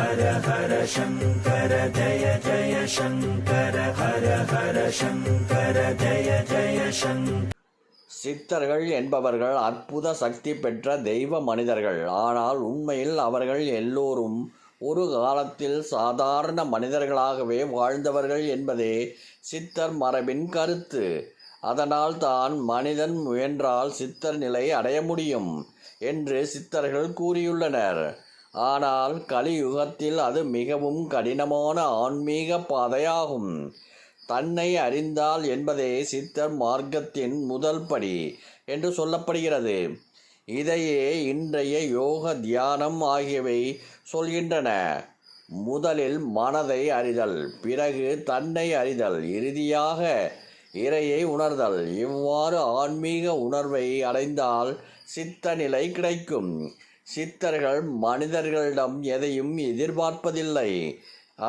ஹர ஹர சங்கர ஜய ஜய சங்கர ஹர ஹர சங்கர ஜய ஜய சங்கர. சித்தர்கள் என்பவர்கள் அற்புத சக்தி பெற்ற தெய்வ மனிதர்கள். ஆனால் உண்மையில் அவர்கள் எல்லோரும் ஒரு காலத்தில் சாதாரண மனிதர்களாகவே வாழ்ந்தவர்கள் என்பதே சித்தர் மரபின் கருத்து. அதனால் தான் மனிதன் முயன்றால் சித்தர் நிலை அடைய முடியும் என்று சித்தர்கள் கூறியுள்ளனர். ஆனால் கலியுகத்தில் அது மிகவும் கடினமான ஆன்மீக பாதையாகும். தன்னை அறிந்தால் என்பதே சித்தர் மார்க்கத்தின் முதல் படி என்று சொல்லப்படுகிறது. இதையே இன்றைய யோக தியானம் ஆகியவை சொல்கின்றன. முதலில் மனதை அறிதல், பிறகு தன்னை அறிதல், இறுதியாக இறையை உணர்தல். இவ்வாறு ஆன்மீக உணர்வை அடைந்தால் சித்த நிலை கிடைக்கும். சித்தர்கள் மனிதர்களிடம் எதையும் எதிர்பார்ப்பதில்லை.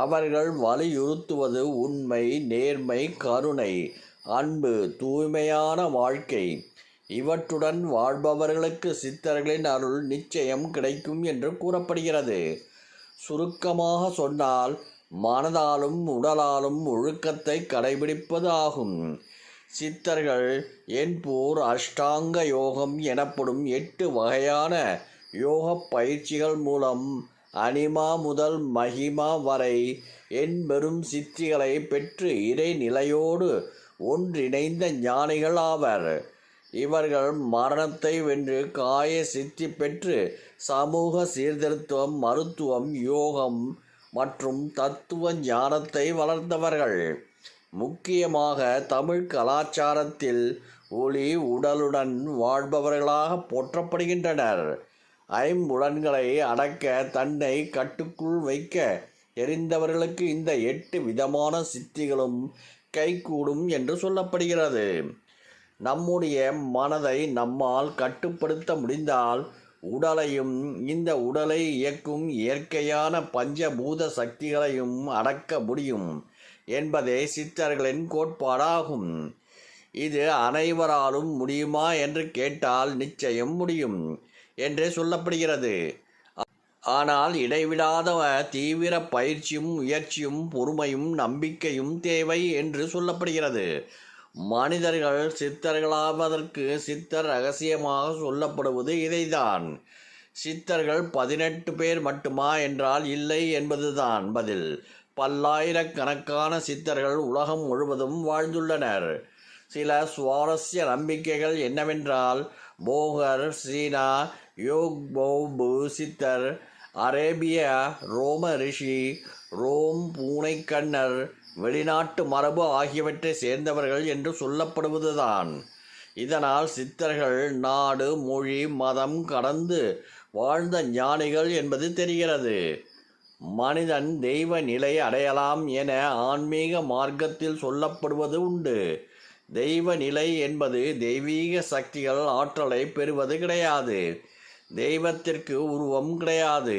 அவர்கள் வலியுறுத்துவது உண்மை, நேர்மை, கருணை, அன்பு, தூய்மையான வாழ்க்கை. இவற்றுடன் வாழ்பவர்களுக்கு சித்தர்களின் அருள் நிச்சயம் கிடைக்கும் என்று கூறப்படுகிறது. சுருக்கமாக சொன்னால் மனதாலும் உடலாலும் ஒழுக்கத்தை கடைபிடிப்பது ஆகும். சித்தர்கள் என்போர் அஷ்டாங்க யோகம் எனப்படும் 8 வகையான யோக பயிற்சிகள் மூலம் அனிமா முதல் மகிமா வரை என்பெரும் சித்திகளை பெற்று இறைநிலையோடு ஒன்றிணைந்த ஞானிகள் ஆவர். இவர்கள் மரணத்தை வென்று காய சித்தி பெற்று சமூக சீர்திருத்தம், மருத்துவம், யோகம் மற்றும் தத்துவ ஞானத்தை வளர்ந்தவர்கள். முக்கியமாக தமிழ் கலாச்சாரத்தில் ஒளி உடலுடன் வாழ்பவர்களாக போற்றப்படுகின்றனர். ஐம்புலன்களை அடக்க, தன்னை கட்டுக்குள் வைக்க தெரிந்தவர்களுக்கு இந்த 8 விதமான சித்திகளும் கைகூடும் என்று சொல்லப்படுகிறது. நம்முடைய மனதை நம்மால் கட்டுப்படுத்த முடிந்தால் உடலையும் இந்த உடலை இயக்கும் இயற்கையான பஞ்சபூத சக்திகளையும் அடக்க முடியும் என்பதே சித்தர்களின் கோட்பாடாகும். இது அனைவராலும் முடியுமா என்று கேட்டால் நிச்சயம் முடியும் என்றே சொல்லப்படுகிறது. ஆனால் இடைவிடாத தீவிர பயிற்சியும் முயற்சியும் பொறுமையும் நம்பிக்கையும் தேவை என்று சொல்லப்படுகிறது. மனிதர்கள் சித்தர்களாவதற்கு சித்தர் ரகசியமாக சொல்லப்படுவது இதைதான். சித்தர்கள் 18 பேர் மட்டுமா என்றால் இல்லை என்பதுதான் பதில். பல்லாயிரக்கணக்கான சித்தர்கள் உலகம் முழுவதும் வாழ்ந்துள்ளனர். சில சுவாரஸ்ய நம்பிக்கைகள் என்னவென்றால், போகர் சீனா, யோக்போபு சித்தர் அரேபிய, ரோம ரிஷி, ரோம் பூனைக்கண்ணர், வெளிநாட்டு மரபு ஆகியவற்றை சேர்ந்தவர்கள் என்று சொல்லப்படுவதுதான். இதனால் சித்தர்கள் நாடு, மொழி, மதம் கடந்து வாழ்ந்த ஞானிகள் என்பது தெரிகிறது. மனிதன் தெய்வ நிலை அடையலாம் என ஆன்மீக மார்க்கத்தில் சொல்லப்படுவது உண்டு. தெய்வ நிலை என்பது தெய்வீக சக்திகள் ஆற்றலை பெறுவது கிடையாது. தெய்வத்திற்கு உருவம் கிடையாது.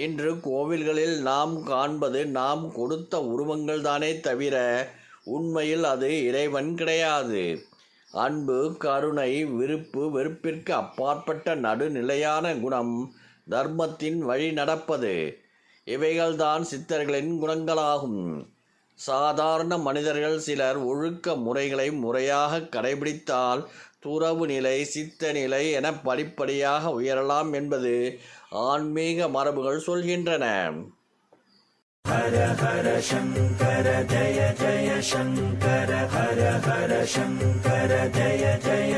இன்று கோவில்களில் நாம் காண்பது நாம் கொடுத்த உருவங்கள் தானே தவிர உண்மையில் அது இறைவன் கிடையாது. அன்பு, கருணை, விருப்பு வெறுப்பிற்கு அப்பாற்பட்ட நடுநிலையான குணம், தர்மத்தின் வழி நடப்பது, இவைகள்தான் சித்தர்களின் குணங்களாகும். சாதாரண மனிதர்கள் சிலர் ஒழுக்க முறைகளை முறையாக கடைபிடித்தால் துறவு நிலை, சித்த நிலை என படிப்படியாக உயரலாம் என்பது ஆன்மீக மரபுகள் சொல்கின்றன. ஹர ஹர சங்கர ஜய ஜய சங்கர ஹர ஹர சங்கர ஜய ஜய